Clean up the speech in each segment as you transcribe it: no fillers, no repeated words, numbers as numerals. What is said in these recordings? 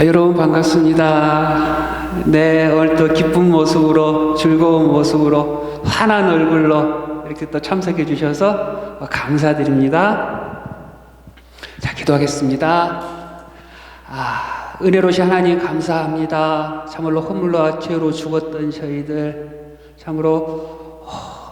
여러분 반갑습니다. 네, 오늘 또 기쁜 모습으로 즐거운 모습으로 환한 얼굴로 이렇게 또 참석해 주셔서 감사드립니다. 자, 기도하겠습니다. 은혜로우신 하나님 감사합니다. 참으로 허물과 죄로 죽었던 저희들, 참으로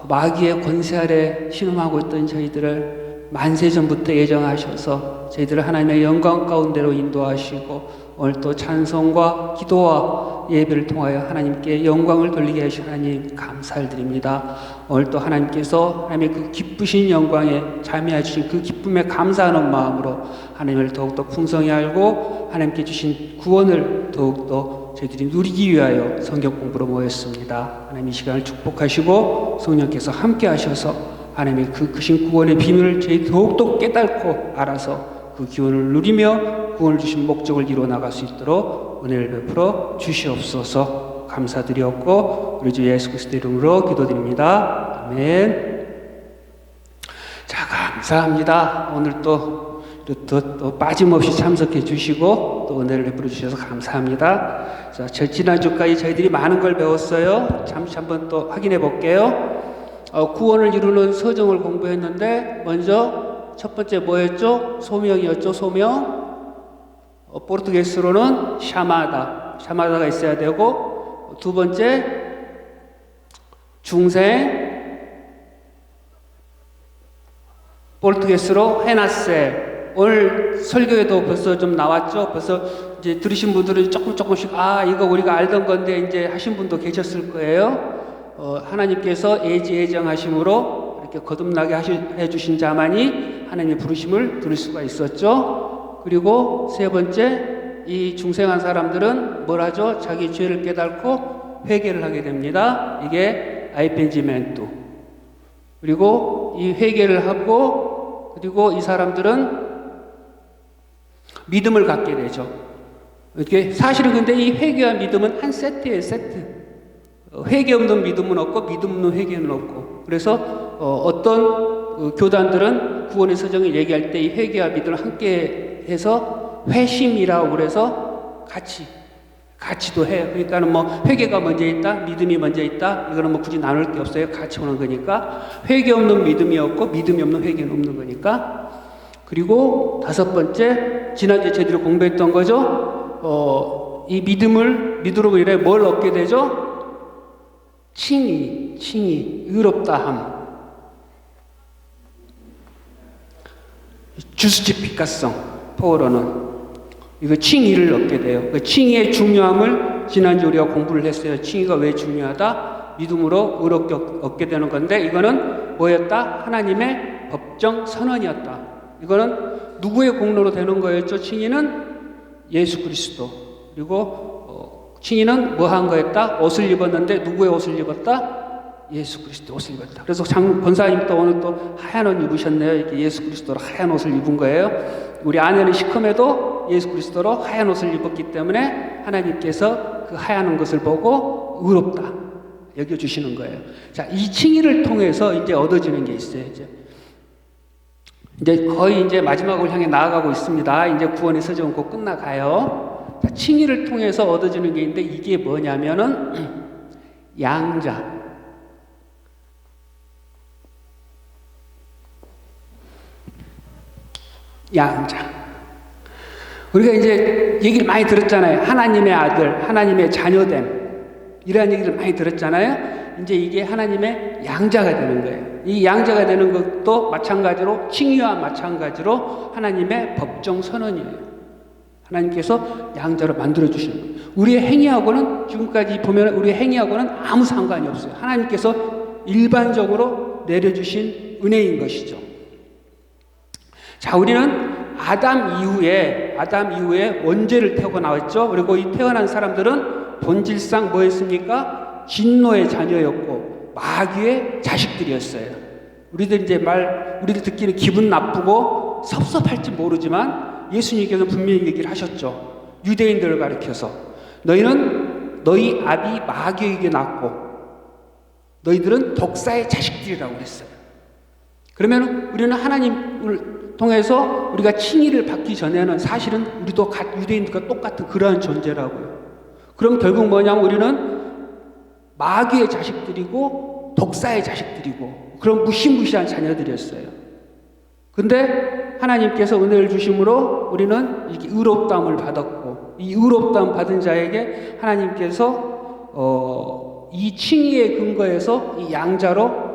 마귀의 권세 아래 신음하고 있던 저희들을 만세전부터 예정하셔서 저희들을 하나님의 영광 가운데로 인도하시고 오늘 또 찬송과 기도와 예배를 통하여 하나님께 영광을 돌리게 하신 하나님 감사를 드립니다. 오늘 또 하나님께서 하나님의 그 기쁘신 영광에 참여해 주신 그 기쁨에 감사하는 마음으로 하나님을 더욱더 풍성히 알고 하나님께 주신 구원을 더욱더 저희들이 누리기 위하여 성경 공부로 모였습니다. 하나님 이 시간을 축복하시고 성령께서 함께 하셔서 하나님의 그 크신 구원의 비밀을 저희 더욱더 깨닫고 알아서 그 기원을 누리며 구원을 주신 목적을 이루어 나갈 수 있도록 은혜를 베풀어 주시옵소서. 감사드렸고 우리 주 예수 그리스도 이름으로 기도드립니다. 아멘. 자, 감사합니다. 오늘 또 빠짐없이 참석해 주시고 또 은혜를 베풀어 주셔서 감사합니다. 자, 지난주까지 저희들이 많은 걸 배웠어요. 잠시 한번 또 확인해 볼게요. 구원을 이루는 서정을 공부했는데 먼저 첫 번째 뭐였죠? 소명이었죠. 소명. 포르투게스로는 샤마다가 있어야 되고, 두 번째 중생, 포르투게스로 헤나세. 오늘 설교에도 벌써 좀 나왔죠. 벌써 이제 들으신 분들은 조금씩 이거 우리가 알던 건데 이제 하신 분도 계셨을 거예요. 하나님께서 예정하심으로 이렇게 거듭나게 해주신 자만이 하나님의 부르심을 들을 수가 있었죠. 그리고 세 번째, 이 중생한 사람들은 뭘 하죠? 자기 죄를 깨닫고 회개를 하게 됩니다. 이게 아이펜지멘투. 그리고 이 회개를 하고, 그리고 이 사람들은 믿음을 갖게 되죠. 이렇게 사실은 근데 이 회개와 믿음은 한 세트예요, 세트. 회개 없는 믿음은 없고 믿음 없는 회개는 없고. 그래서 어떤 교단들은 구원의 서정을 얘기할 때 이 회개와 믿음을 함께 해서 회심이라고 그래서 같이도 해요. 그러니까는 뭐 회개가 먼저 있다, 믿음이 먼저 있다. 이거는 뭐 굳이 나눌 게 없어요. 같이 오는 거니까. 회개 없는 믿음이 없고 믿음이 없는 회개는 없는 거니까. 그리고 다섯 번째, 지난주에 저희들이 공부했던 거죠. 이 믿음으로 인해 뭘 얻게 되죠? 칭의, 의롭다함, 주스티피카성, 포로는 이거 칭의를 얻게 돼요. 그 칭의의 중요함을 지난주 우리가 공부를 했어요. 칭의가 왜 중요하다? 믿음으로 의롭게 얻게 되는 건데, 이거는 뭐였다? 하나님의 법정 선언이었다. 이거는 누구의 공로로 되는 거였죠? 칭의는 예수 그리스도. 그리고 칭의는 뭐 한 거였다? 옷을 입었는데 누구의 옷을 입었다? 예수 그리스도 옷을 입었다. 그래서 권사님 또 오늘 또 하얀 옷 입으셨네요. 이렇게 예수 그리스도로 하얀 옷을 입은 거예요. 우리 아내는 시커매도 예수 그리스도로 하얀 옷을 입었기 때문에 하나님께서 그 하얀 것을 보고 의롭다 여겨주시는 거예요. 자, 이 칭의를 통해서 이제 얻어지는 게 있어요. 이제 거의 이제 마지막을 향해 나아가고 있습니다. 이제 구원의 서정은 곧 끝나가요. 자, 칭의를 통해서 얻어지는 게 있는데 이게 뭐냐면은 양자. 우리가 이제 얘기를 많이 들었잖아요. 하나님의 아들, 하나님의 자녀됨. 이런 얘기를 많이 들었잖아요. 이제 이게 하나님의 양자가 되는 거예요. 이 양자가 되는 것도 마찬가지로 칭의와 마찬가지로 하나님의 법정 선언이에요. 하나님께서 양자로 만들어 주시는 거예요. 우리의 행위하고는 지금까지 보면 우리의 행위하고는 아무 상관이 없어요. 하나님께서 일반적으로 내려주신 은혜인 것이죠. 자, 우리는 아담 이후에 원죄를 태어나고 나왔죠. 그리고 이 태어난 사람들은 본질상 뭐였습니까? 진노의 자녀였고 마귀의 자식들이었어요. 우리들 듣기는 기분 나쁘고 섭섭할지 모르지만 예수님께서 분명히 얘기를 하셨죠. 유대인들을 가리켜서 너희는 너희 아비 마귀에게 낳고 너희들은 독사의 자식들이라고 그랬어요. 그러면 우리는 하나님을 통해서 우리가 칭의를 받기 전에는 사실은 우리도 유대인들과 똑같은 그러한 존재라고요. 그럼 결국 뭐냐면 우리는 마귀의 자식들이고 독사의 자식들이고 그런 무시무시한 자녀들이었어요. 근데 하나님께서 은혜를 주심으로 우리는 이렇게 의롭다함을 받았고, 이 의롭다함 받은 자에게 하나님께서 이 칭의의 근거에서 이 양자로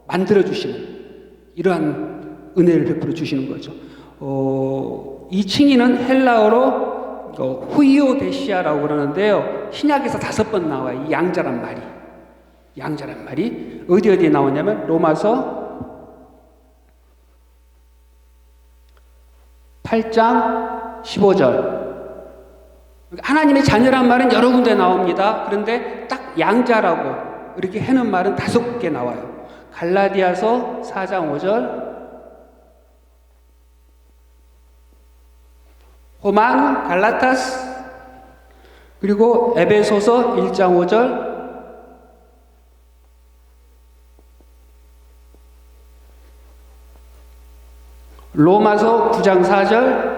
만들어 주시는 이러한 은혜를 베풀어 주시는 거죠. 이 칭의는 헬라어로 후이오데시아라고 그러는데요. 신약에서 5번 나와요. 이 양자란 말이. 양자란 말이 어디에 나오냐면 로마서 8장 15절. 하나님의 자녀란 말은 여러 군데 나옵니다. 그런데 딱 양자라고 이렇게 해놓은 말은 5개 나와요. 갈라디아서 4장 5절, 호만, 갈라타스, 그리고 에베소서 1장 5절, 로마서 9장 4절,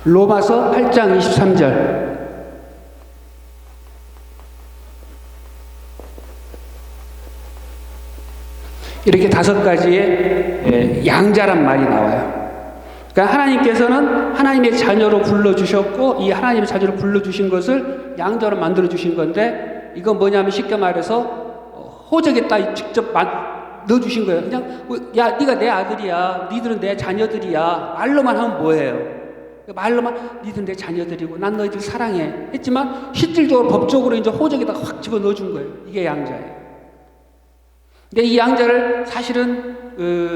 로마서 8장 23절. 이렇게 5가지의 양자란 말이 나와요. 그러니까 하나님께서는 하나님의 자녀로 불러주셨고, 이 하나님의 자녀로 불러주신 것을 양자로 만들어주신 건데, 이건 뭐냐면 쉽게 말해서 호적에다 직접 넣어주신 거예요. 그냥 야, 네가 내 아들이야, 니들은 내 자녀들이야, 말로만 하면 뭐예요? 말로만 니들은 내 자녀들이고 난 너희들 사랑해 했지만 실질적으로 법적으로 이제 호적에다 확 집어 넣어준 거예요. 이게 양자예요. 근데 이 양자를 사실은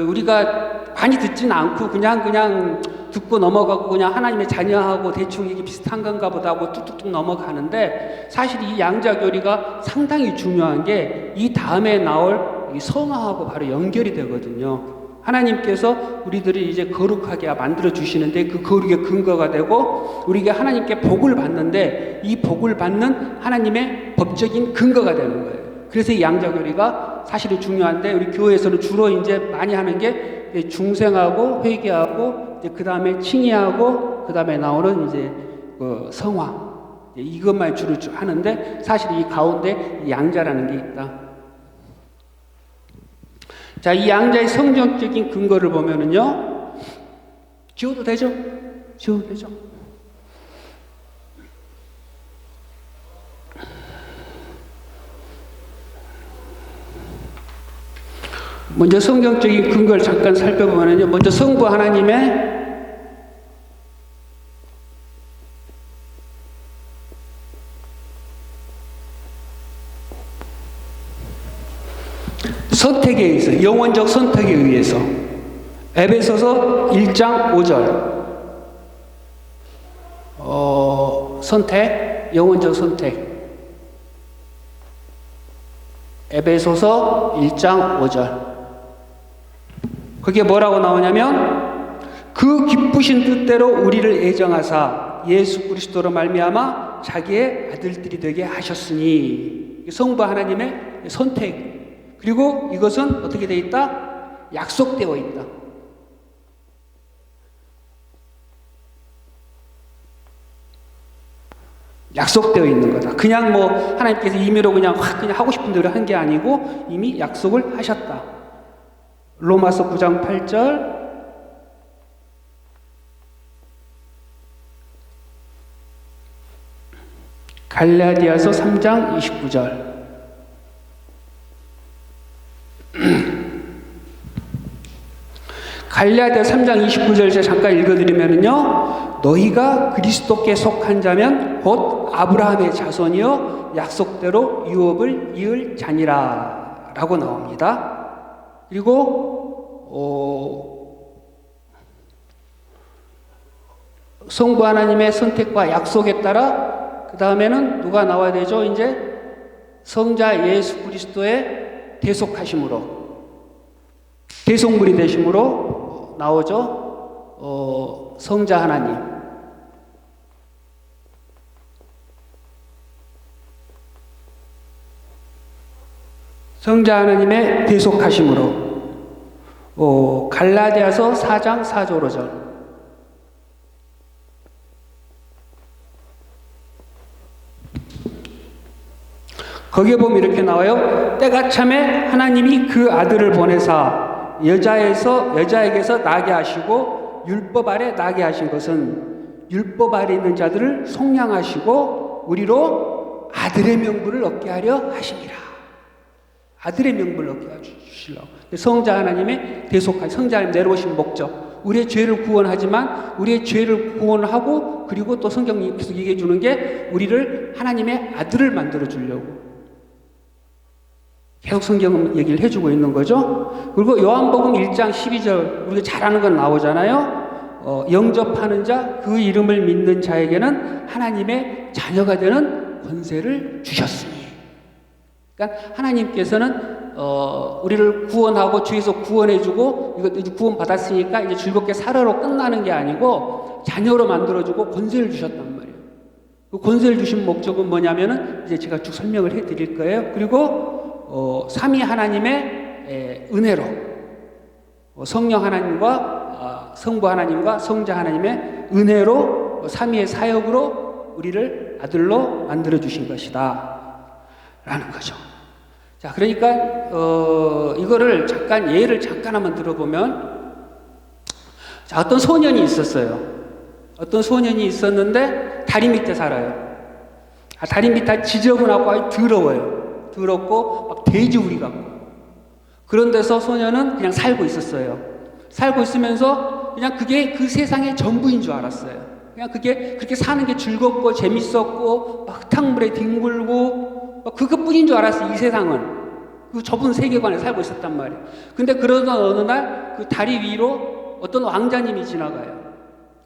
우리가 많이 듣지는 않고 그냥 듣고 넘어가고 그냥 하나님의 자녀하고 대충 이게 비슷한 건가 보다 하고 뚝뚝뚝 넘어가는데, 사실 이 양자 교리가 상당히 중요한 게 이 다음에 나올 이 성화하고 바로 연결이 되거든요. 하나님께서 우리들을 이제 거룩하게 만들어 주시는데 그 거룩의 근거가 되고, 우리가 하나님께 복을 받는데 이 복을 받는 하나님의 법적인 근거가 되는 거예요. 그래서 이 양자교리가 사실은 중요한데, 우리 교회에서는 주로 이제 많이 하는 게 중생하고 회개하고 그 다음에 칭의하고 그 다음에 나오는 이제 성화, 이것만 주로 하는데, 사실 이 가운데 양자라는 게 있다. 자, 이 양자의 성경적인 근거를 보면은요, 지워도 되죠? 지워도 되죠? 먼저 성경적인 근거를 잠깐 살펴보면요, 먼저 성부 하나님의 선택에 의해서, 영원적 선택에 의해서, 에베소서 1장 5절, 선택, 영원적 선택. 에베소서 1장 5절. 그게 뭐라고 나오냐면, 그 기쁘신 뜻대로 우리를 애정하사 예수 그리스도로 말미암아 자기의 아들들이 되게 하셨으니. 성부 하나님의 선택. 그리고 이것은 어떻게 되어 있다? 약속되어 있다. 약속되어 있는 거다. 그냥 뭐 하나님께서 임의로 그냥 하고 싶은 대로 한 게 아니고 이미 약속을 하셨다. 로마서 9장 8절, 갈라디아서 3장 29절. 갈라디아 3장 29절 제가 잠깐 읽어드리면요, 너희가 그리스도께 속한 자면 곧 아브라함의 자손이요 약속대로 유업을 이을 자니라 라고 나옵니다. 그리고 성부 하나님의 선택과 약속에 따라 그 다음에는 누가 나와야 되죠? 이제 성자 예수 그리스도의 대속하심으로, 대속물이 되심으로 나오죠. 성자 하나님. 성자 하나님의 대속하심으로. 갈라디아서 4장 4절 5절. 거기에 보면 이렇게 나와요. 때가 참에 하나님이 그 아들을 보내사 여자에게서 나게 하시고 율법 아래 나게 하신 것은 율법 아래 있는 자들을 속량하시고 우리로 아들의 명분을 얻게 하려 하심이라. 아들의 명분을 얻게 하시려고. 성자 하나님의 대속하심, 성자 하나님 내려오신 목적. 우리의 죄를 구원하지만 우리의 죄를 구원하고 그리고 또 성경이 계속 얘기해 주는 게 우리를 하나님의 아들을 만들어 주려고. 계속 성경 얘기를 해주고 있는 거죠. 그리고 요한복음 1장 12절 우리가 잘 아는 건 나오잖아요. 영접하는 자, 그 이름을 믿는 자에게는 하나님의 자녀가 되는 권세를 주셨으니. 그러니까 하나님께서는 우리를 구원하고 주에서 구원해주고 이거 이제 구원 받았으니까 이제 즐겁게 살아로 끝나는 게 아니고 자녀로 만들어주고 권세를 주셨단 말이에요. 그 권세를 주신 목적은 뭐냐면은 이제 제가 쭉 설명을 해드릴 거예요. 그리고 삼위 하나님의 은혜로 성령 하나님과 성부 하나님과 성자 하나님의 은혜로 삼위의 사역으로 우리를 아들로 만들어 주신 것이다 라는 거죠. 자, 그러니까 이거를 예를 잠깐 한번 들어보면, 자, 어떤 소년이 있었어요. 어떤 소년이 있었는데 다리 밑에 살아요. 다리 밑에 지저분하고 아주 더러워요. 더럽고 막 돼지우리 같고. 그런 데서 소년은 그냥 살고 있었어요. 살고 있으면서 그냥 그게 그 세상의 전부인 줄 알았어요. 그냥 그게 그렇게 사는 게 즐겁고 재밌었고 막 흙탕물에 뒹굴고 막 그것뿐인 줄 알았어요. 이 세상은 그 좁은 세계관에 살고 있었단 말이에요. 근데 그러던 어느 날 그 다리 위로 어떤 왕자님이 지나가요.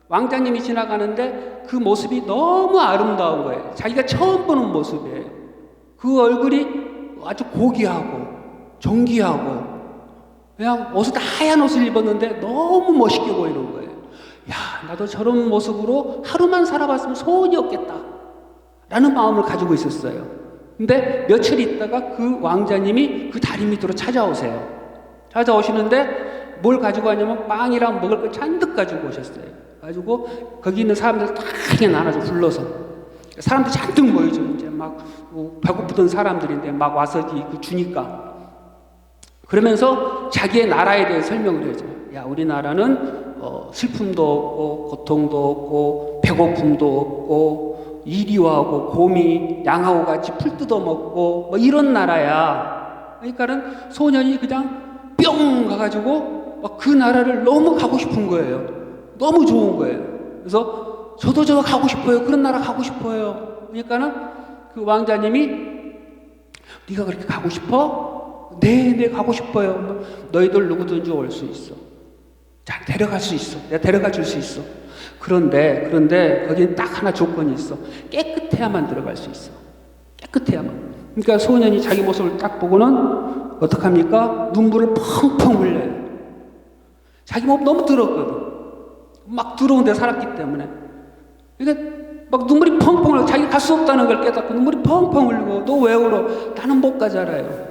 왕자님이 지나가는데 그 모습이 너무 아름다운 거예요. 자기가 처음 보는 모습이에요. 그 얼굴이 아주 고귀하고 정기하고 그냥 옷을 다 하얀 옷을 입었는데 너무 멋있게 보이는 거예요. 야, 나도 저런 모습으로 하루만 살아봤으면 소원이었겠다 라는 마음을 가지고 있었어요. 근데 며칠 있다가 그 왕자님이 그 다리 밑으로 찾아오세요. 찾아오시는데 뭘 가지고 왔냐면 빵이랑 먹을 걸 잔뜩 가지고 오셨어요. 가지고 거기 있는 사람들 다 그냥 나눠서 불러서 사람들 잔뜩 모이죠. 이제 막 배고프던 사람들인데 막 와서 주니까. 그러면서 자기의 나라에 대해 설명을 해줘. 야, 우리나라는 슬픔도 없고 고통도 없고 배고픔도 없고 이리와하고 곰이 양하고 같이 풀 뜯어먹고 뭐 이런 나라야. 그러니까는 소년이 그냥 뿅 가가지고 막 그 나라를 너무 가고 싶은 거예요. 너무 좋은 거예요. 그래서 저도 가고 싶어요. 그런 나라 가고 싶어요. 그러니까는 그 왕자님이 네가 그렇게 가고 싶어? 네, 가고 싶어요. 너희들 누구든지 올 수 있어. 자, 데려갈 수 있어. 내가 데려가 줄 수 있어. 그런데 거기는 딱 하나 조건이 있어. 깨끗해야만 들어갈 수 있어. 깨끗해야만. 그러니까 소년이 자기 모습을 딱 보고는 어떡합니까? 눈물을 펑펑 흘려요. 자기 몸 너무 더럽거든. 막 더러운 데 살았기 때문에. 그러니까 막 눈물이 펑펑 흘러. 자기가 갈 수 없다는 걸 깨닫고 눈물이 펑펑 흘리고 너 왜 울어? 나는 못 가잖아요.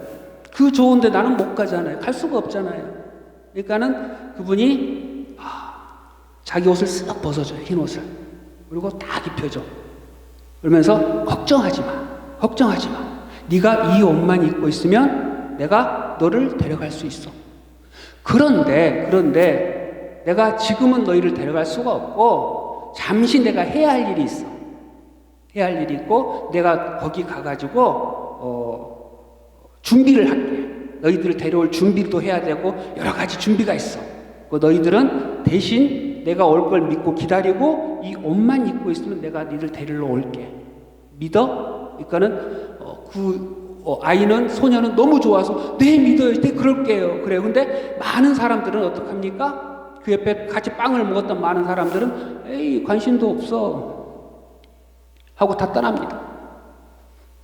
그 좋은데 나는 못 가잖아요. 갈 수가 없잖아요. 그러니까는 그분이 자기 옷을 쓱 벗어줘요. 흰 옷을. 그리고 딱 입혀줘. 그러면서 걱정하지 마. 네가 이 옷만 입고 있으면 내가 너를 데려갈 수 있어. 그런데 내가 지금은 너희를 데려갈 수가 없고 잠시 내가 해야 할 일이 있어. 해야 할 일이 있고 내가 거기 가가지고 준비를 할게. 너희들을 데려올 준비도 해야 되고 여러 가지 준비가 있어. 너희들은 대신 내가 올 걸 믿고 기다리고 이 옷만 입고 있으면 내가 너희들 데리러 올게. 믿어? 그러니까는 아이는 소녀는 너무 좋아서 네 믿어요. 네 그럴게요. 그래요. 근데 많은 사람들은 어떡합니까? 그 옆에 같이 빵을 먹었던 많은 사람들은 에이 관심도 없어 하고 다 떠납니다.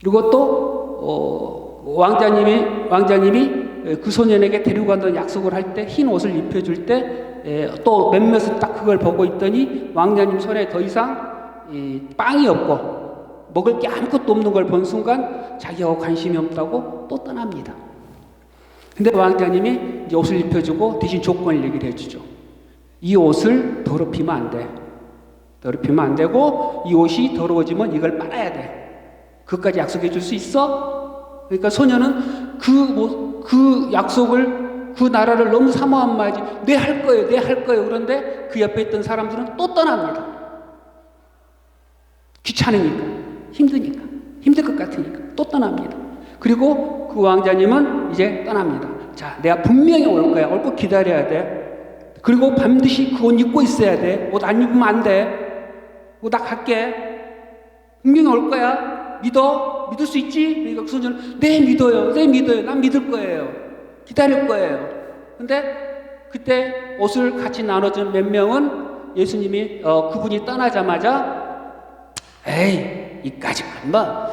그리고 또 왕자님이 그 소년에게 데리고 간다는 약속을 할 때 흰 옷을 입혀줄 때 또 몇몇은 딱 그걸 보고 있더니 왕자님 손에 더 이상 빵이 없고 먹을 게 아무것도 없는 걸 본 순간 자기하고 관심이 없다고 또 떠납니다. 근데 왕자님이 이제 옷을 입혀주고 대신 조건을 얘기를 해주죠. 이 옷을 더럽히면 안 돼. 더럽히면 안 되고 이 옷이 더러워지면 이걸 빨아야 돼. 그것까지 약속해 줄 수 있어? 그러니까 소녀는 그 약속을, 그 나라를 너무 사모한 말이지. 네, 할 거예요. 네, 할 거예요. 그런데 그 옆에 있던 사람들은 또 떠납니다. 귀찮으니까, 힘드니까, 힘들 것 같으니까 또 떠납니다. 그리고 그 왕자님은 이제 떠납니다. 자, 내가 분명히 올 거야. 올 거 기다려야 돼. 그리고 반드시 그 옷 입고 있어야 돼. 옷 안 입으면 안 돼. 나 갈게. 분명히 올 거야. 믿어? 믿을 수 있지? 그러니까 그 소녀는 네, 믿어요. 네, 믿어요. 난 믿을 거예요. 기다릴 거예요. 근데 그때 옷을 같이 나눠준 몇 명은 예수님이 그분이 떠나자마자 에이, 이까짓 뭐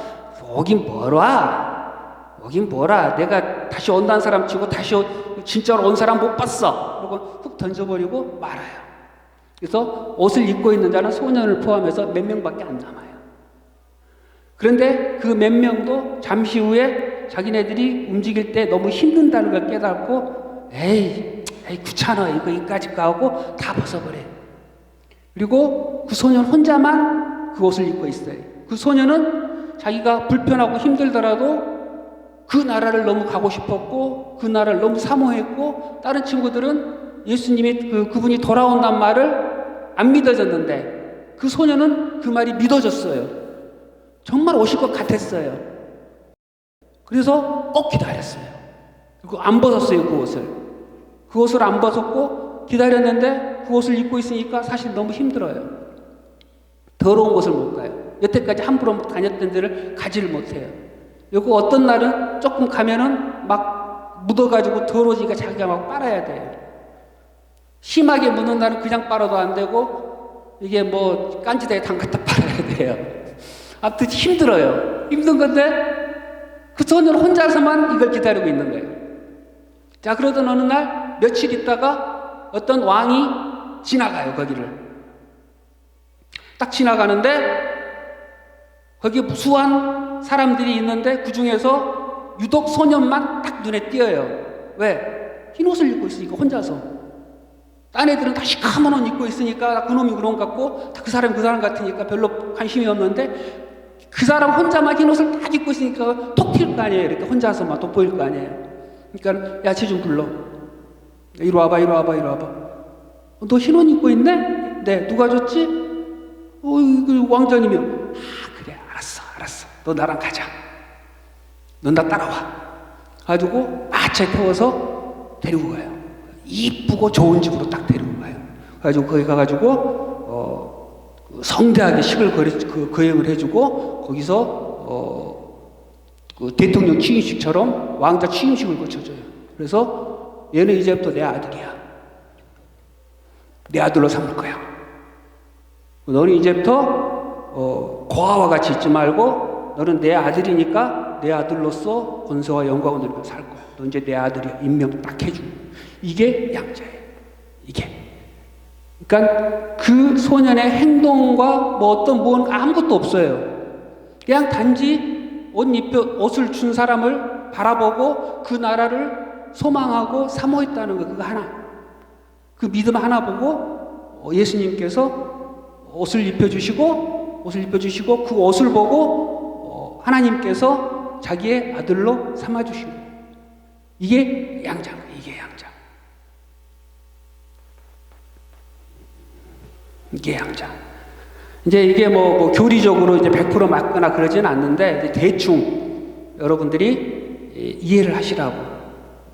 오긴 뭐라? 오긴 뭐라? 내가 다시 온다는 사람 치고 다시 진짜로 온 사람 못 봤어. 그리고 훅 던져버리고 말아요. 그래서 옷을 입고 있는 자는 소년을 포함해서 몇 명밖에 안 남아요. 그런데 그 몇 명도 잠시 후에 자기네들이 움직일 때 너무 힘든다는 걸 깨닫고 에이 귀찮아 이거 이까짓 거 하고 다 벗어버려요. 그리고 그 소년 혼자만 그 옷을 입고 있어요. 그 소년은 자기가 불편하고 힘들더라도 그 나라를 너무 가고 싶었고 그 나라를 너무 사모했고 다른 친구들은 예수님이 그분이 돌아온단 말을 안 믿어졌는데 그 소년은 그 말이 믿어졌어요. 정말 오실 것 같았어요. 그래서 꼭 기다렸어요. 그리고 안 벗었어요. 그 옷을 안 벗었고 기다렸는데 그 옷을 입고 있으니까 사실 너무 힘들어요. 더러운 곳을 못 가요. 여태까지 함부로 다녔던 데를 가지를 못해요. 그리고 어떤 날은 조금 가면은 막 묻어가지고 더러워지니까 자기가 막 빨아야 돼요. 심하게 묻는 날은 그냥 빨아도 안 되고 이게 뭐 깐지대에 담갔다 빨아야 돼요. 아무튼 힘들어요. 힘든 건데 그 소녀는 혼자서만 이걸 기다리고 있는 거예요. 자, 그러던 어느 날 며칠 있다가 어떤 왕이 지나가요. 거기를 딱 지나가는데 거기에 무수한 사람들이 있는데 그 중에서 유독 소년만 딱 눈에 띄어요. 왜? 흰 옷을 입고 있으니까 혼자서. 딴 애들은 다 시커먼 옷 입고 있으니까 그놈이 그놈 같고 그 사람이 그 사람 같으니까 별로 관심이 없는데 그 사람 혼자만 흰 옷을 딱 입고 있으니까 톡 튈 거 아니에요. 이렇게 혼자서만 돋보일 거 아니에요. 그러니까 야, 쟤 좀 불러. 이리 와봐. 너 흰 옷 입고 있네? 네. 누가 줬지? 그 왕자님이. 그래, 알았어. 너 나랑 가자. 넌 나 따라와. 가지고 마차에 태워서 데리고 가요. 이쁘고 좋은 집으로 딱 데리고 가요. 가지고 거기 가가지고 성대하게 식을 거행을 해주고 거기서 그 대통령 취임식처럼 왕자 취임식을 거쳐줘요. 그래서 얘는 이제부터 내 아들이야. 내 아들로 삼을 거야. 너는 이제부터 고아와 같이 있지 말고 너는 내 아들이니까 내 아들로서 권세와 영광을 누리며 살 거야. 너 이제 내 아들이야. 임명 딱 해주고. 이게 양자예요. 이게. 그러니까 그 소년의 행동과 뭐 어떤 무언가 아무것도 없어요. 그냥 단지 옷을 준 사람을 바라보고 그 나라를 소망하고 사모했다는 거, 그거 하나. 그 믿음 하나 보고 예수님께서 옷을 입혀주시고 그 옷을 보고 하나님께서 자기의 아들로 삼아주신 거예요. 이게 양자인 거예요. 이게 양자. 이제 이게 뭐 교리적으로 이제 100% 맞거나 그러지는 않는데 대충 여러분들이 이해를 하시라고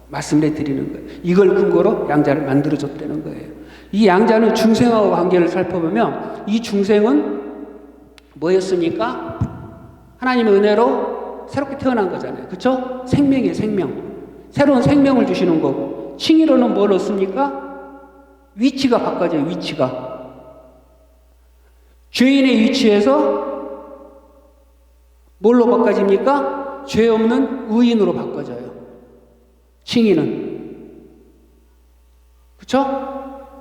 말씀을 해드리는 거예요. 이걸 근거로 양자를 만들어줬다는 거예요. 이 양자는 중생하고 관계를 살펴보면 이 중생은 뭐였습니까? 하나님의 은혜로 새롭게 태어난 거잖아요. 그렇죠? 생명이에요. 생명. 새로운 생명을 주시는 거고 칭의로는 뭘 얻습니까? 위치가 바꿔져요. 위치가. 죄인의 위치에서 뭘로 바꿔집니까? 죄 없는 의인으로 바꿔져요. 칭의는. 그렇죠?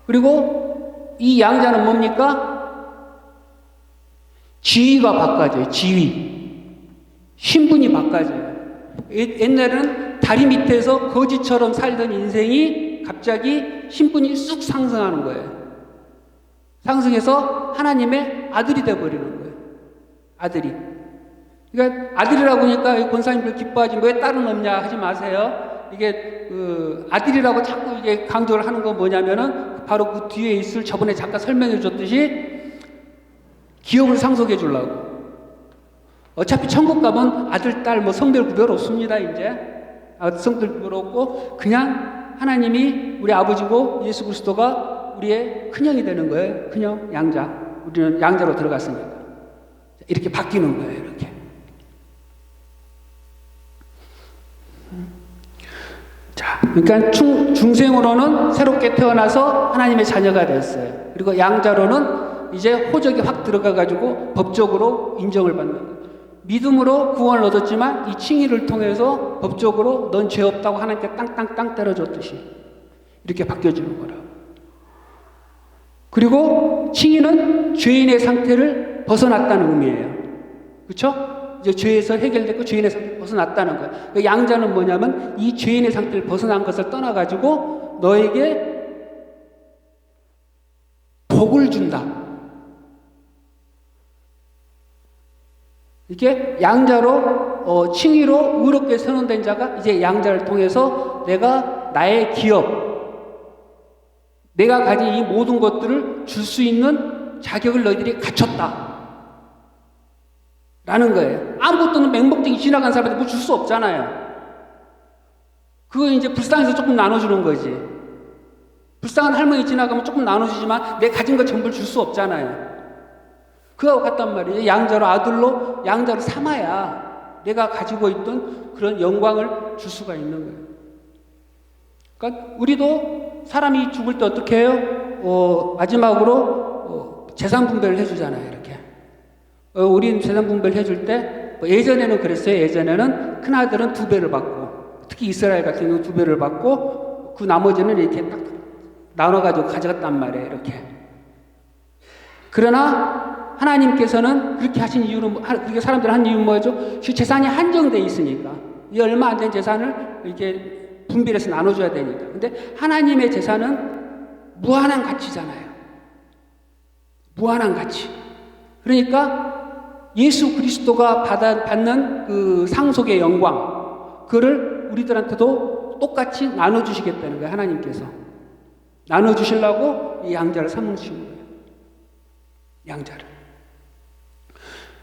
그리고 이 양자는 뭡니까? 지위가 바꿔져요. 지위. 신분이 바꿔져요. 옛날에는 다리 밑에서 거지처럼 살던 인생이 갑자기 신분이 쑥 상승하는 거예요. 상승해서 하나님의 아들이 되어버리는 거예요. 아들이. 그러니까 아들이라고 하니까 권사님들 기뻐하지 왜 딸은 없냐 하지 마세요. 이게 아들이라고 자꾸 이게 강조를 하는 건 뭐냐면은 바로 그 뒤에 있을 저번에 잠깐 설명해 줬듯이 기업을 상속해 주려고. 어차피 천국 가면 아들, 딸, 뭐 성별 구별 없습니다, 이제. 성별 구별 없고, 그냥 하나님이 우리 아버지고 예수 그리스도가 우리의 큰형이 되는 거예요. 큰형, 양자. 우리는 양자로 들어갔으니까. 이렇게 바뀌는 거예요, 이렇게. 자, 그러니까 중생으로는 새롭게 태어나서 하나님의 자녀가 됐어요. 그리고 양자로는 이제 호적이 확 들어가가지고 법적으로 인정을 받는 거예요. 믿음으로 구원을 얻었지만 이 칭의를 통해서 법적으로 넌 죄 없다고 하나님께 땅땅땅 때려줬듯이 이렇게 바뀌어지는 거라고. 그리고 칭의는 죄인의 상태를 벗어났다는 의미예요. 그렇죠? 이제 죄에서 해결됐고 죄인의 상태를 벗어났다는 거예요. 양자는 뭐냐면 이 죄인의 상태를 벗어난 것을 떠나가지고 너에게 복을 준다. 이렇게 양자로 칭의로 의롭게 선언된 자가 이제 양자를 통해서 내가 나의 기업, 내가 가진 이 모든 것들을 줄 수 있는 자격을 너희들이 갖췄다 라는 거예요. 아무것도 없는 맹목적인 지나간 사람한테 뭐 줄 수 없잖아요. 그거 이제 불쌍해서 조금 나눠주는 거지. 불쌍한 할머니 지나가면 조금 나눠주지만 내 가진 거 전부 줄 수 없잖아요. 그거하고 같단 말이에요. 양자로 아들로 양자로 삼아야 내가 가지고 있던 그런 영광을 줄 수가 있는 거예요. 그러니까 우리도 사람이 죽을 때 어떻게 해요? 마지막으로 재산 분배를 해주잖아요. 이렇게. 우린 재산 분배를 해줄 때 예전에는 그랬어요. 예전에는 큰아들은 2배를 받고 특히 이스라엘 같은 경우는 2배를 받고 그 나머지는 이렇게 딱 나눠가지고 가져갔단 말이에요. 이렇게. 그러나 하나님께서는 그렇게 하신 이유는, 그렇게 사람들 한 이유는 뭐죠? 재산이 한정되어 있으니까. 이 얼마 안 된 재산을 이렇게 분배를 해서 나눠줘야 되니까. 근데 하나님의 재산은 무한한 가치잖아요. 무한한 가치. 그러니까 예수 그리스도가 받는 그 상속의 영광, 그거를 우리들한테도 똑같이 나눠주시겠다는 거예요. 하나님께서. 나눠주시려고 이 양자를 삼으신 거예요. 양자를.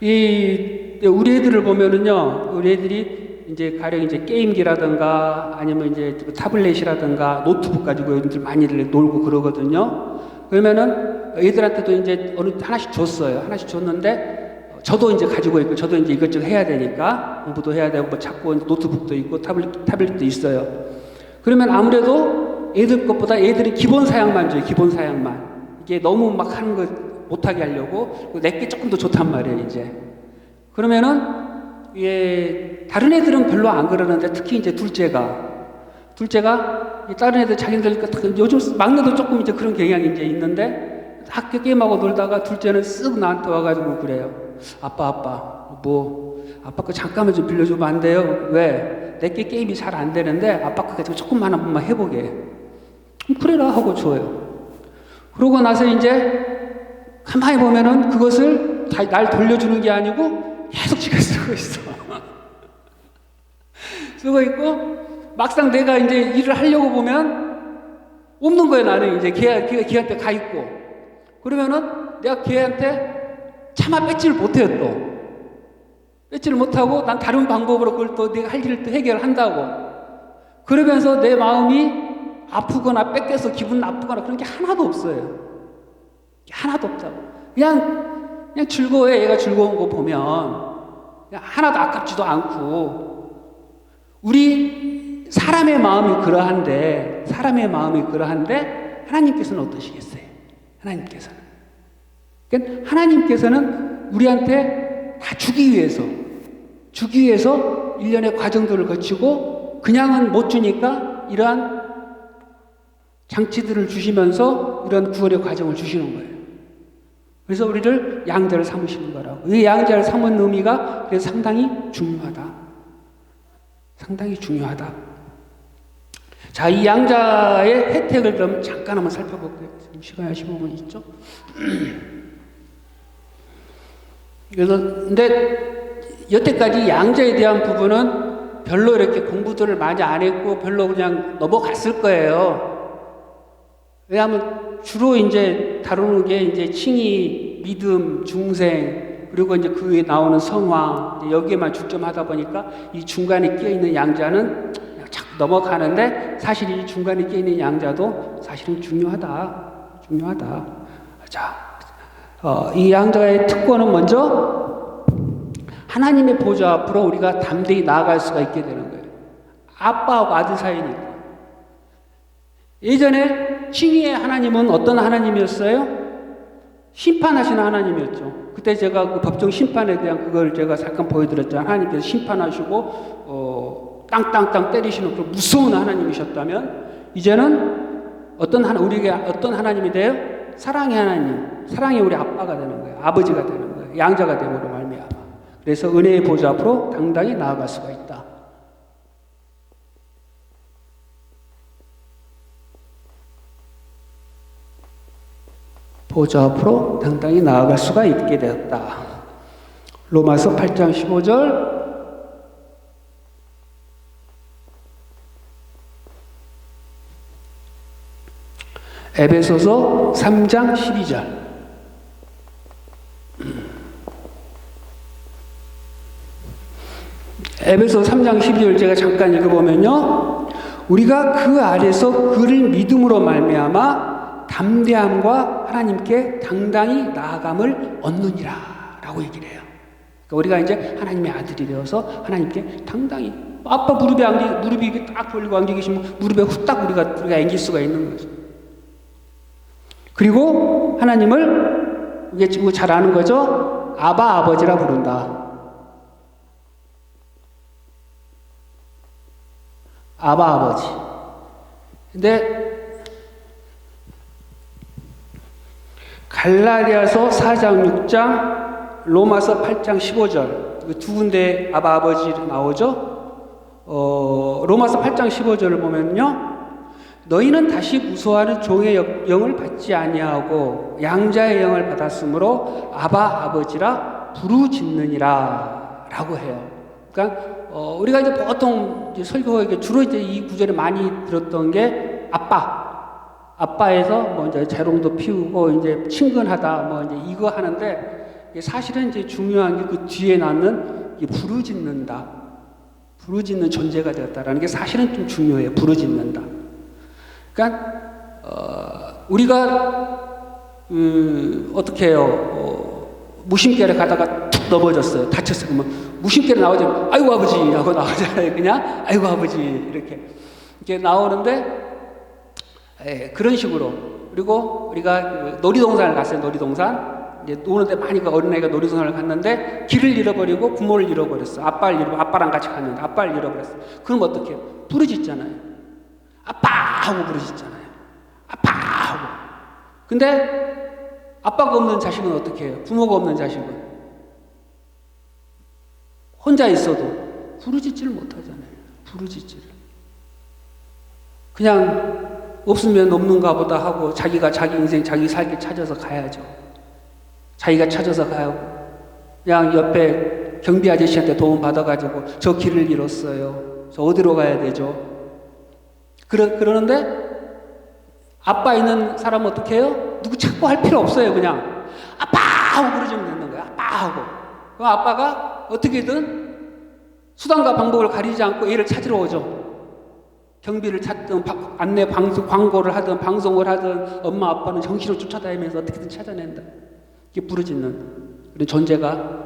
우리 애들을 보면은요, 우리 애들이 이제 가령 이제 게임기라든가 아니면 이제 타블렛이라든가 노트북 가지고 애들 많이들 놀고 그러거든요. 그러면은 애들한테도 이제 하나씩 줬어요. 하나씩 줬는데 저도 이제 가지고 있고 저도 이제 이것저것 해야 되니까 공부도 해야 되고 뭐 자꾸 노트북도 있고 타블렛도 있어요. 그러면 아무래도 애들 것보다 애들이 기본 사양만 줘요. 기본 사양만. 이게 너무 막 하는 거 못하게 하려고 내게 조금 더 좋단 말이에요. 이제 그러면은 다른 애들은 별로 안 그러는데 특히 이제 둘째가 다른 애들 자기들 요즘 막내도 조금 이제 그런 경향이 이제 있는데 학교 게임하고 놀다가 둘째는 쓱 나한테 와가지고 그래요. 아빠 아빠 거 잠깐만 좀 빌려주면 안 돼요? 왜? 내게 게임이 잘 안 되는데 아빠 거 가지고 조금만 한 번만 해보게. 그래라 하고 줘요. 그러고 나서 이제 가만히 보면은 그것을 날 돌려주는 게 아니고 계속 지가 쓰고 있어. 쓰고 있고 막상 내가 이제 일을 하려고 보면 없는 거예요. 나는 이제 걔한테 가 있고 그러면은 내가 걔한테 차마 뺏지를 못해요. 또 뺏지를 못하고 난 다른 방법으로 그걸 또 내가 할 일을 또 해결한다고 그러면서 내 마음이 아프거나 뺏겨서 기분 나쁘거나 그런 게 하나도 없어요. 하나도 없다고. 그냥 즐거워해. 얘가 즐거운 거 보면 그냥 하나도 아깝지도 않고. 우리 사람의 마음이 그러한데 하나님께서는 어떠시겠어요? 그러니까 하나님께서는 우리한테 다 주기 위해서 일련의 과정들을 거치고 그냥은 못 주니까 이러한 장치들을 주시면서 이런 구원의 과정을 주시는 거예요. 그래서 우리를 양자를 삼으시는 거라고. 이 양자를 삼은 의미가 그래서 상당히 중요하다. 자, 이 양자의 혜택을 그럼 잠깐 한번 살펴볼게요. 지금 시간이 15분 있죠? 그래서, 근데, 여태까지 양자에 대한 부분은 별로 이렇게 공부들을 많이 안 했고, 별로 그냥 넘어갔을 거예요. 왜냐하면 주로 이제 다루는 게 이제 칭의, 믿음, 중생, 그리고 이제 그 위에 나오는 성화, 여기에만 중점하다 보니까 이 중간에 끼어있는 양자는 그냥 자꾸 넘어가는데, 사실 이 중간에 끼어있는 양자도 사실은 중요하다. 자, 이 양자의 특권은 먼저 하나님의 보좌 앞으로 우리가 담대히 나아갈 수가 있게 되는 거예요. 아빠하고 아들 사이니까. 예전에 칭의의 하나님은 어떤 하나님이었어요? 심판하시는 하나님이었죠. 그때 제가 그 법정 심판에 대한 그걸 제가 잠깐 보여드렸잖아요. 하나님께서 심판하시고 땅땅땅 때리시는 그런 무서운 하나님이셨다면, 이제는 우리에게 어떤 하나님이 돼요? 사랑의 하나님, 사랑의 우리 아빠가 되는 거예요. 아버지가 되는 거예요. 양자가 되므로 말미암아. 그래서 은혜의 보좌 앞으로 당당히 나아갈 수가 있다. 보좌 앞으로 당당히 나아갈 수가 있게 되었다. 로마서 8장 15절, 에베소서 3장 12절. 에베소 3장 12절 제가 잠깐 읽어보면요, 우리가 그 아래서 그를 믿음으로 말미암아 담대함과 하나님께 당당히 나아감을 얻느니라 라고 얘기를 해요. 그러니까 우리가 이제 하나님의 아들이 되어서 하나님께 당당히, 아빠 무릎이 딱 벌리고 앉아 계시면 무릎에 후딱 우리가 앵길 수가 있는 거죠. 그리고 하나님을 이게 지금 잘 아는 거죠? 아바 아버지라 부른다. 아바 아버지. 근데 갈라디아서 4장 6장, 로마서 8장 15절 두 군데 아바 아버지 나오죠. 로마서 8장 15절을 보면요, 너희는 다시 무소하는 종의 영을 받지 아니하고 양자의 영을 받았으므로 아바 아버지라 부르짖느니라 라고 해요. 그러니까 우리가 이제 보통 이제 설교에 주로 이제 이 구절에 많이 들었던 게 아빠에서 뭐 이제 재롱도 피우고 이제 친근하다 뭐 이제 이거 하는데, 사실은 이제 중요한 게 그 뒤에 낳는 부르짖는 존재가 되었다라는 게 사실은 좀 중요해요. 부르짖는다. 그러니까 우리가 어떻게 해요? 무심결에 가다가 툭 넘어졌어요. 다쳤어요. 그러면 무심결에 나오자면 아이고 아버지 하고 나오잖아요. 그냥 아이고 아버지 이렇게 나오는데, 그런 식으로. 그리고 우리가 놀이동산을 갔어요. 놀이동산. 이제 노는데 많이 어린아이가 놀이동산을 갔는데 길을 잃어버리고 부모를 잃어버렸어. 아빠랑 같이 갔는데 아빠를 잃어버렸어. 그럼 어떻게 해요? 부르짖잖아요. 아빠 하고 부르짖잖아요. 아빠 하고. 근데 아빠가 없는 자식은 어떻게 해요? 부모가 없는 자식은 혼자 있어도 부르짖지를 못하잖아요. 부르짖지를. 그냥 없으면 없는가 보다 하고 자기가 자기 인생 자기 살기 찾아서 가야죠. 자기가 찾아서 가요. 그냥 옆에 경비 아저씨한테 도움 받아가지고 저 길을 잃었어요. 저 어디로 가야 되죠? 그러는데 아빠 있는 사람은 어떻게 해요? 누구 찾고 할 필요 없어요. 그냥 아빠 하고 부르짖으면 되는 거예요. 아빠 하고. 그럼 아빠가 어떻게든 수단과 방법을 가리지 않고 얘를 찾으러 오죠. 경비를 찾든 안내 광고를 하든 방송을 하든 엄마 아빠는 정신을 쫓아다니면서 어떻게든 찾아낸다. 이게 부르짖는 그런 존재가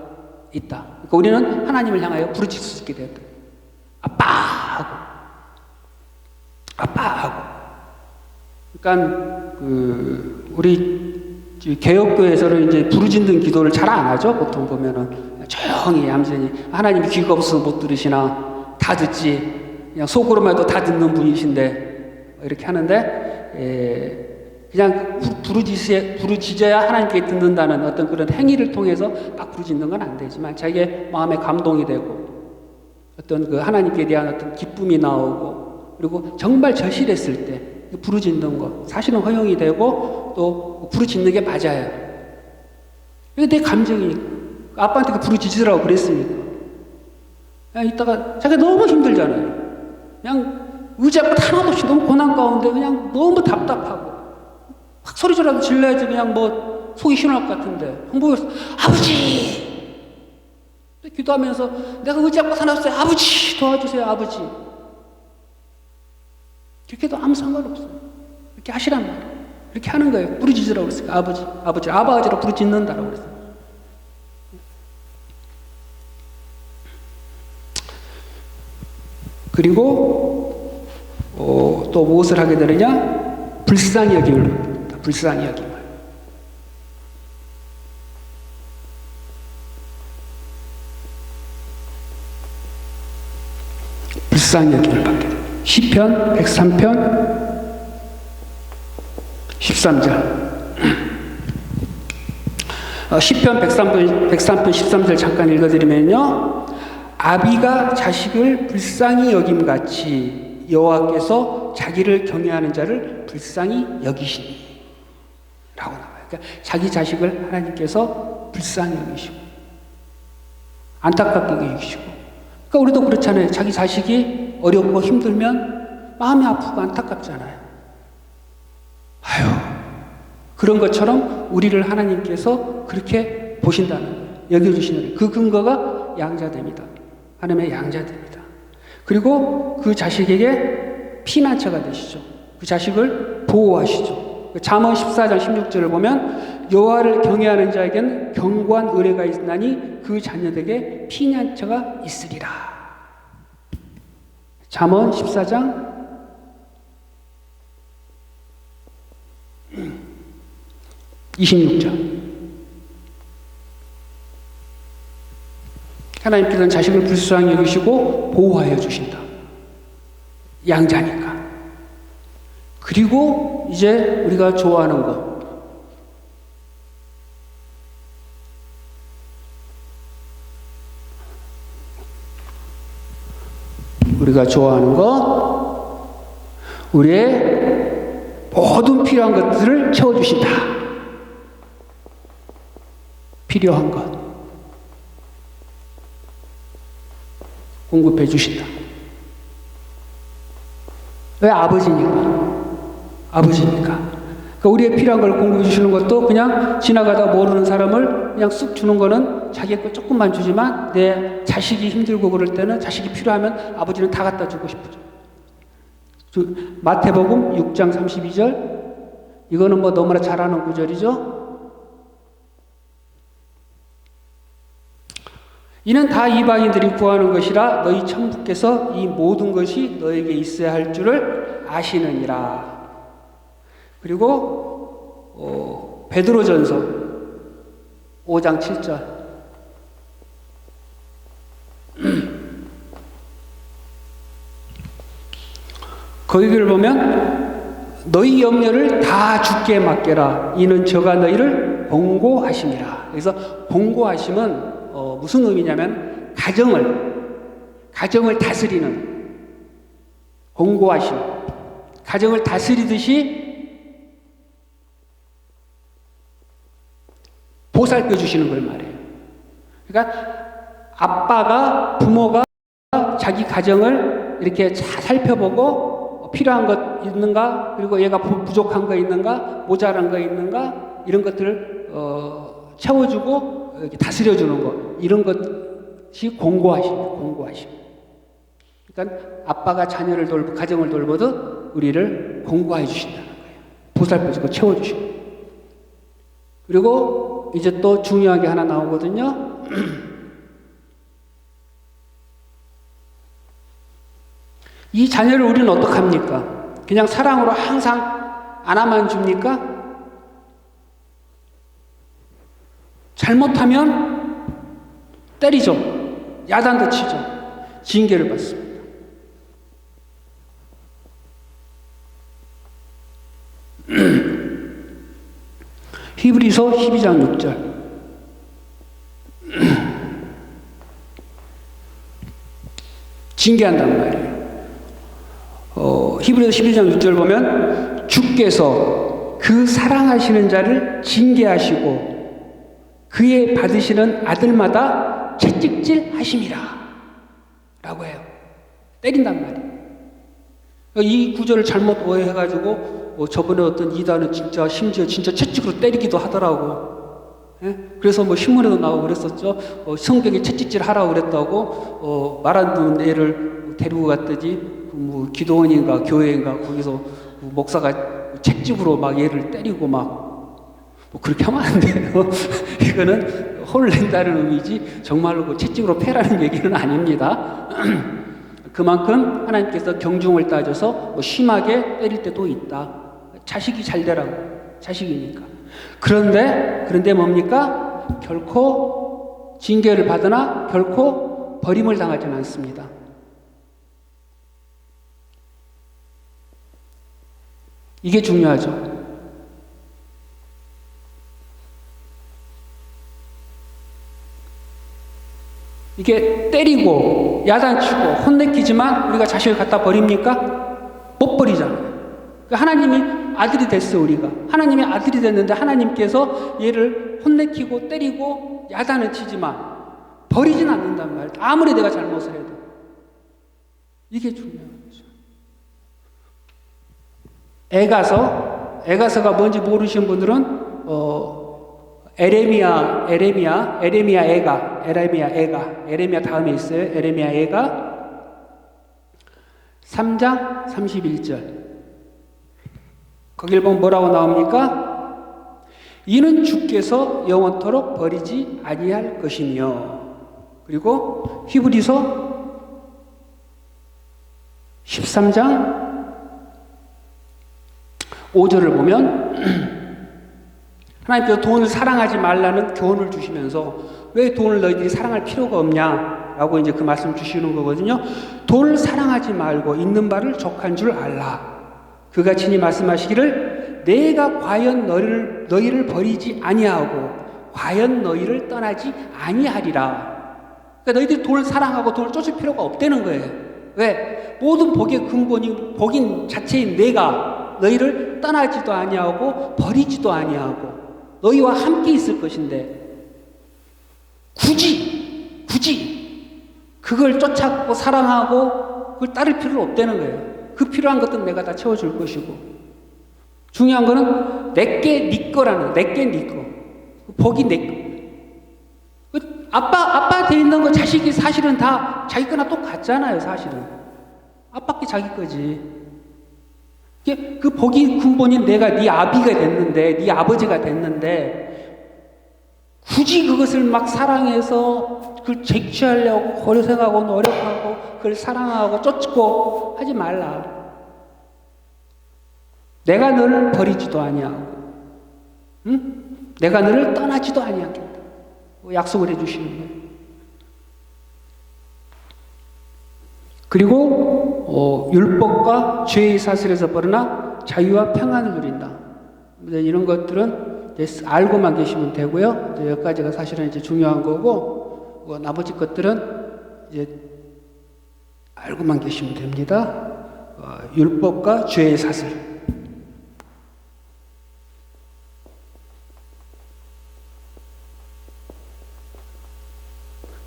있다. 그러니까 우리는 하나님을 향하여 부르짖을 수 있게 되었다. 아빠 하고. 아빠 하고. 그러니까 우리 개혁교회에서는 이제 부르짖는 기도를 잘 안 하죠. 보통 보면은 조용히 얌전히 하나님이 귀가 없어서 못 들으시나 다 듣지. 그냥 속으로만 해도 다 듣는 분이신데 이렇게 하는데, 그냥 부르짖어야 하나님께 듣는다는 어떤 그런 행위를 통해서 막 부르짖는 건 안 되지만 자기의 마음에 감동이 되고 어떤 그 하나님께 대한 어떤 기쁨이 나오고 그리고 정말 절실했을 때 부르짖는 거 사실은 허용이 되고 또 부르짖는 게 맞아요. 이게 내 감정이니까. 아빠한테 부르짖으라고 그랬으니까. 그냥 이따가 자기가 너무 힘들잖아요. 그냥 의지할 것 하나도 없이 너무 고난 가운데 그냥 너무 답답하고 확 소리라도 질러야지 그냥 뭐 속이 시원할 것 같은데 형부가 아버지! 기도하면서 내가 의지할 것 하나 없어요. 아버지! 도와주세요. 아버지! 그렇게 해도 아무 상관없어요. 이렇게 하시란 말이에요. 이렇게 하는 거예요. 부르짖으라고 그랬어요. 아버지, 아버지, 아버지로 부르짖는다라고 그랬어요. 그리고 또 무엇을 하게 되느냐? 불쌍히 여김을 받습니다. 불쌍히 여김을. 불쌍히 여김을 받게 됩니다. 시편 103편 13절. 시편 103편 13절 잠깐 읽어드리면요. 아비가 자식을 불쌍히 여김같이 여호와께서 자기를 경외하는 자를 불쌍히 여기시니 라고 나와요. 그러니까 자기 자식을 하나님께서 불쌍히 여기시고 안타깝게 여기시고, 그러니까 우리도 그렇잖아요. 자기 자식이 어렵고 힘들면 마음이 아프고 안타깝잖아요. 아유, 그런 것처럼 우리를 하나님께서 그렇게 보신다는 거예요. 여겨주시는 거예요. 그 근거가 양자됩니다. 하나님의 양자됩니다. 그리고 그 자식에게 피난처가 되시죠. 그 자식을 보호하시죠. 잠언 14장 16절을 보면 여호와를 경외하는 자에게는 견고한 의뢰가 있나니 그 자녀에게 피난처가 있으리라. 잠언 14장 26절. 하나님께서는 자식을 불쌍히 여기시고 보호하여 주신다. 양자니까. 그리고 이제 우리가 좋아하는 것. 우리가 좋아하는 것, 우리의 모든 필요한 것들을 채워주신다. 필요한 것 공급해 주신다. 왜? 아버지니까. 아버지니까. 그러니까 우리의 필요한 걸 공급해 주시는 것도 그냥 지나가다 모르는 사람을 그냥 쑥 주는 거는 자기 거 조금만 주지만 내 자식이 힘들고 그럴 때는 자식이 필요하면 아버지는 다 갖다 주고 싶어져. 마태복음 6장 32절. 이거는 뭐 너무나 잘 아는 구절이죠. 이는 다 이방인들이 구하는 것이라 너희 천부께서 이 모든 것이 너에게 있어야 할 줄을 아시느니라. 그리고 베드로전서 5장 7절. 거기를 보면 너희 염려를 다 주께 맡겨라. 이는 저가 너희를 봉고하심이라. 그래서 봉고하심은 무슨 의미냐면 가정을 다스리는 공고하심, 가정을 다스리듯이 보살펴 주시는 걸 말해요. 그러니까 아빠가, 부모가 자기 가정을 이렇게 잘 살펴보고 필요한 것 있는가, 그리고 얘가 부족한 거 있는가, 모자란 거 있는가, 이런 것들을 채워주고 이렇게 다스려주는 것, 이런 것이 공고하심이에요. 공고하심. 그러니까 아빠가 자녀를 돌보, 가정을 돌보듯 우리를 공고해 주신다는 거예요. 보살펴주고 채워주시고. 그리고 이제 또 중요한 게 하나 나오거든요. 이 자녀를 우리는 어떡합니까? 그냥 사랑으로 항상 안아만 줍니까? 잘못하면 때리죠. 야단도 치죠. 징계를 받습니다. 히브리서 12장 6절. 징계한단 말이에요. 히브리서 12장 6절 보면 주께서 그 사랑하시는 자를 징계하시고 그의 받으시는 아들마다 채찍질 하심이라 라고 해요. 때린단 말이에요. 이 구절을 잘못 오해해가지고 저번에 어떤 이단은 심지어 채찍으로 때리기도 하더라고. 예? 그래서 신문에도 나오고 그랬었죠. 성경에 채찍질 하라고 그랬다고 말 안 듣는 애를 데리고 갔더니 기도원인가 교회인가 거기서 목사가 채찍으로 막 얘를 때리고 그렇게 하면 안 돼요. 이거는 혼을 낸다는 의미지 정말로 채찍으로 패라는 얘기는 아닙니다. 그만큼 하나님께서 경중을 따져서 심하게 때릴 때도 있다. 자식이 잘 되라고. 자식이니까. 그런데 뭡니까? 결코 징계를 받으나 결코 버림을 당하지는 않습니다. 이게 중요하죠. 이게 때리고 야단치고 혼내키지만 우리가 자식을 갖다 버립니까? 못 버리잖아요. 하나님이 아들이 됐어. 우리가 하나님의 아들이 됐는데 하나님께서 얘를 혼내키고 때리고 야단을 치지만 버리진 않는단 말이에요. 아무리 내가 잘못을 해도. 이게 중요한 거죠. 에가서가 뭔지 모르시는 분들은 에레미야 다음에 있어요. 에레미야 애가 3장 31절. 거길 보면 뭐라고 나옵니까? 이는 주께서 영원토록 버리지 아니할 것이며. 그리고 히브리서 13장 5절을 보면 하나님께서 돈을 사랑하지 말라는 교훈을 주시면서 왜 돈을 너희들이 사랑할 필요가 없냐라고 이제 그 말씀 주시는 거거든요. 돈을 사랑하지 말고 있는 바를 족한 줄 알라. 그가 친히 말씀하시기를 내가 과연 너희를 버리지 아니하고 과연 너희를 떠나지 아니하리라. 그러니까 너희들이 돈을 사랑하고 돈을 쫓을 필요가 없다는 거예요. 왜? 모든 복의 근본인 복인 자체인 내가 너희를 떠나지도 아니하고 버리지도 아니하고 너희와 함께 있을 것인데 굳이 그걸 쫓아고 사랑하고 그걸 따를 필요는 없다는 거예요. 그 필요한 것들은 내가 다 채워줄 것이고 중요한 거는 내게 네 거라는 내게 네 거. 복이 내 거. 아빠 돼 있는 거 자식이 사실은 다 자기 거나 똑같잖아요. 사실은 아빠께 자기 거지. 그 복이 근본인 내가 네 아비가 됐는데 네 아버지가 됐는데 굳이 그것을 막 사랑해서 그걸 쟁취하려고 고생하고 노력하고 그걸 사랑하고 쫓고 하지 말라. 내가 너를 버리지도 아니하고 응? 내가 너를 떠나지도 아니하겠다. 약속을 해주시는 거예요. 그리고 율법과 죄의 사슬에서 벗어나 자유와 평안을 누린다. 이런 것들은 알고만 계시면 되고요. 여기까지가 사실은 이제 중요한 거고 나머지 것들은 이제 알고만 계시면 됩니다. 율법과 죄의 사슬.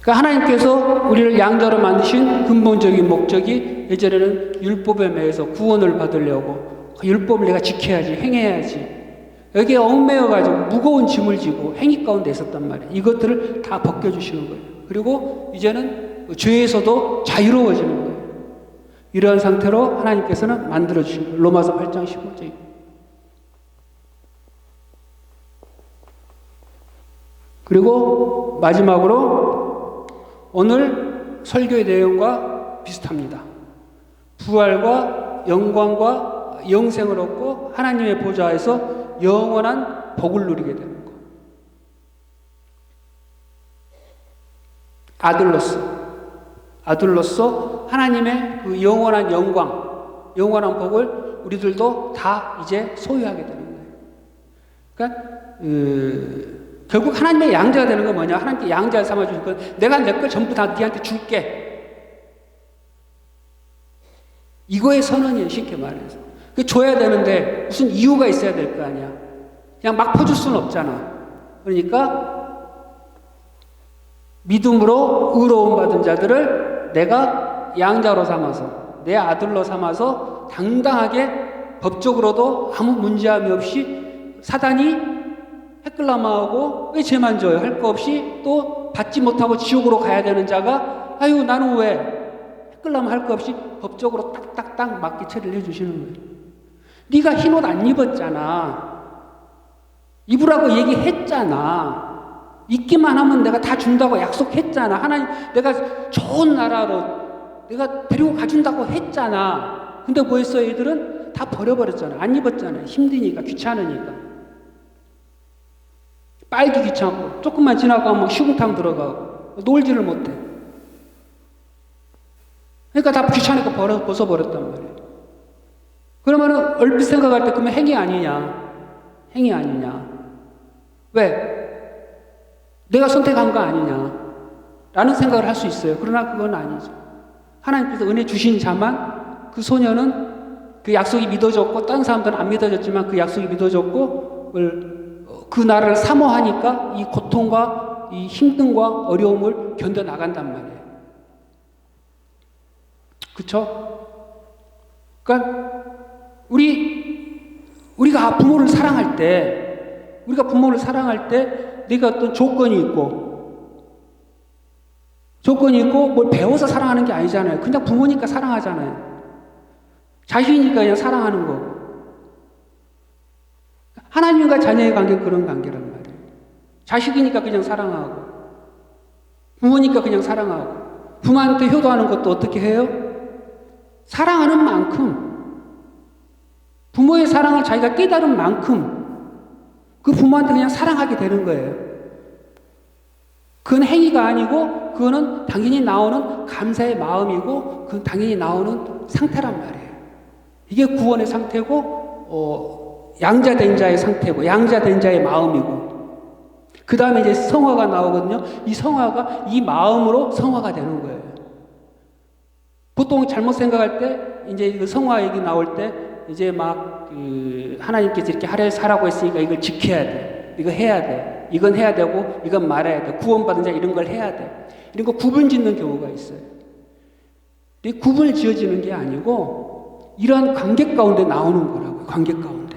그러니까 하나님께서 우리를 양자로 만드신 근본적인 목적이 예전에는 율법에 매여서 구원을 받으려고 율법을 내가 지켜야지 행해야지 여기에 얽매여가지고 무거운 짐을 지고 행위 가운데 있었단 말이에요. 이것들을 다 벗겨주시는 거예요. 그리고 이제는 죄에서도 자유로워지는 거예요. 이러한 상태로 하나님께서는 만들어주신 거예요. 로마서 8장 15절. 그리고 마지막으로 오늘 설교의 내용과 비슷합니다. 부활과 영광과 영생을 얻고 하나님의 보좌에서 영원한 복을 누리게 되는 것. 아들로서 하나님의 그 영원한 영광, 영원한 복을 우리들도 다 이제 소유하게 되는 거예요. 그러니까 결국 하나님의 양자가 되는 건 뭐냐? 하나님께 양자를 삼아주실 건 내가 내 걸 전부 다 네한테 줄게. 이거의 선언이에요, 쉽게 말해서. 그 줘야 되는데 무슨 이유가 있어야 될 거 아니야. 그냥 막 퍼줄 수는 없잖아. 그러니까 믿음으로 의로움 받은 자들을 내가 양자로 삼아서 내 아들로 삼아서 당당하게 법적으로도 아무 문제함이 없이 사단이 헷갈라마하고 왜 죄만 줘요? 할 거 없이 또 받지 못하고 지옥으로 가야 되는 자가 아유 나는 왜 헷갈라마 할 거 없이 법적으로 딱딱딱 맞게 처리를 해주시는 거예요. 네가 흰옷 안 입었잖아. 입으라고 얘기했잖아. 입기만 하면 내가 다 준다고 약속했잖아. 하나님 내가 좋은 나라로 내가 데리고 가준다고 했잖아. 근데 뭐 했어요? 얘들은 다 버려버렸잖아. 안 입었잖아요. 힘드니까 귀찮으니까. 빨기 귀찮고 조금만 지나가면 식은탕 들어가고 놀지를 못해. 그러니까 다 귀찮으니까 벗어버렸단 말이에요. 그러면은 얼핏 생각할 때 그러면 행위 아니냐? 행위 아니냐? 왜? 내가 선택한 거 아니냐? 라는 생각을 할 수 있어요. 그러나 그건 아니죠. 하나님께서 은혜 주신 자만 그 소녀는 그 약속이 믿어졌고 다른 사람들은 안 믿어졌지만 그 약속이 믿어졌고 그 나라를 사모하니까 이 고통과 이 힘듦과 어려움을 견뎌나간단 말이에요. 그쵸? 그러니까 우리가 부모를 사랑할 때 내가 어떤 조건이 있고 뭘 배워서 사랑하는 게 아니잖아요. 그냥 부모니까 사랑하잖아요. 자식이니까 그냥 사랑하는 거. 하나님과 자녀의 관계는 그런 관계란 말이에요. 자식이니까 그냥 사랑하고 부모니까 그냥 사랑하고 부모한테 효도하는 것도 어떻게 해요? 사랑하는 만큼 부모의 사랑을 자기가 깨달은 만큼 그 부모한테 그냥 사랑하게 되는 거예요. 그건 행위가 아니고 그거는 당연히 나오는 감사의 마음이고 그건 당연히 나오는 상태란 말이에요. 이게 구원의 상태고 양자된 자의 상태고 양자된 자의 마음이고 그 다음에 이제 성화가 나오거든요. 이 성화가 이 마음으로 성화가 되는 거예요. 보통 잘못 생각할 때 이제 그 성화 얘기 나올 때 이제 막 하나님께서 이렇게 하라고 했으니까 이걸 지켜야 돼. 이거 해야 돼. 이건 해야 되고 이건 말해야 돼. 구원받은 자 이런 걸 해야 돼. 이런 거 구분 짓는 경우가 있어요. 이 구분을 지어지는 게 아니고 이러한 관계 가운데 나오는 거라고요. 관계 가운데.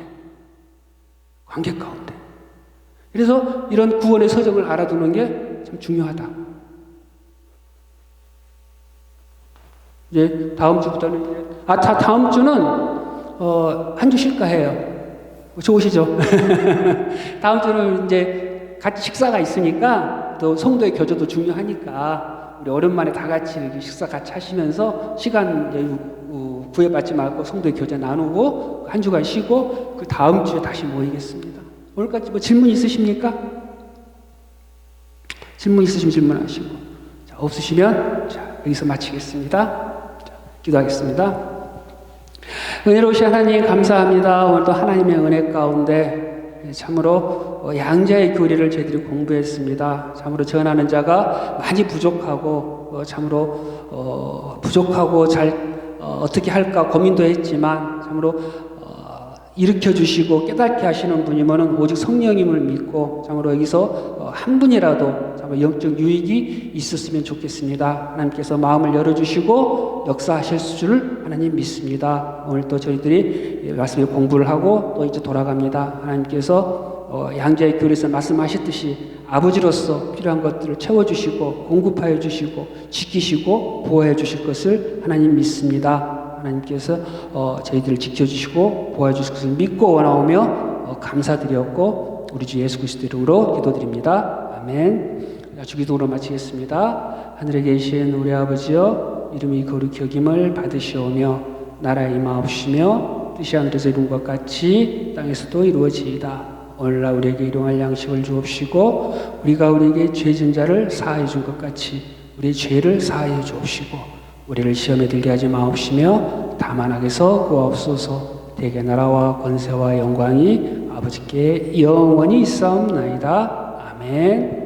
그래서 이런 구원의 서정을 알아두는 게 참 중요하다. 이제 다음 주부터는 이제 다음 주는 한 주 쉴까 해요. 좋으시죠? 다음 주는 이제 같이 식사가 있으니까 또 성도의 교제도 중요하니까 우리 오랜만에 다 같이 식사 같이 하시면서 시간 구애받지 말고 성도의 교제 나누고 한 주간 쉬고 그 다음 주에 다시 모이겠습니다. 오늘까지 뭐 질문 있으십니까? 질문 있으시면 질문하시고 자, 없으시면 자, 여기서 마치겠습니다. 자, 기도하겠습니다. 은혜로우신 하나님 감사합니다. 오늘도 하나님의 은혜 가운데 참으로 양자의 교리를 저희들이 공부했습니다. 참으로 전하는 자가 많이 부족하고 참으로 부족하고 잘 어떻게 할까 고민도 했지만 참으로 일으켜 주시고 깨닫게 하시는 분이면은 오직 성령님을 믿고 참으로 여기서 한 분이라도 참으로 영적 유익이 있었으면 좋겠습니다. 하나님께서 마음을 열어주시고 역사하실 줄 하나님 믿습니다. 오늘 또 저희들이 말씀을 공부를 하고 또 이제 돌아갑니다. 하나님께서 양자의 교리에서 말씀하셨듯이 아버지로서 필요한 것들을 채워주시고 공급하여 주시고 지키시고 보호해 주실 것을 하나님 믿습니다. 하나님께서 저희들을 지켜주시고 보호해주실 것을 믿고 원하오며 감사드렸고 우리 주 예수 그리스도 이름으로 기도드립니다. 아멘. 주기도로 마치겠습니다. 하늘에 계신 우리 아버지여 이름이 거룩히 여김을 받으시오며 나라에 임하옵시며 뜻이 하늘에서 이룬 것 같이 땅에서도 이루어지이다. 오늘날 우리에게 일용할 양식을 주옵시고 우리가 우리에게 죄진 자를 사하여 준 것 같이 우리의 죄를 사하여 주옵시고 우리를 시험에 들게 하지 마옵시며 다만 악에서 구하옵소서. 대개 나라와 권세와 영광이 아버지께 영원히 있사옵나이다. 아멘.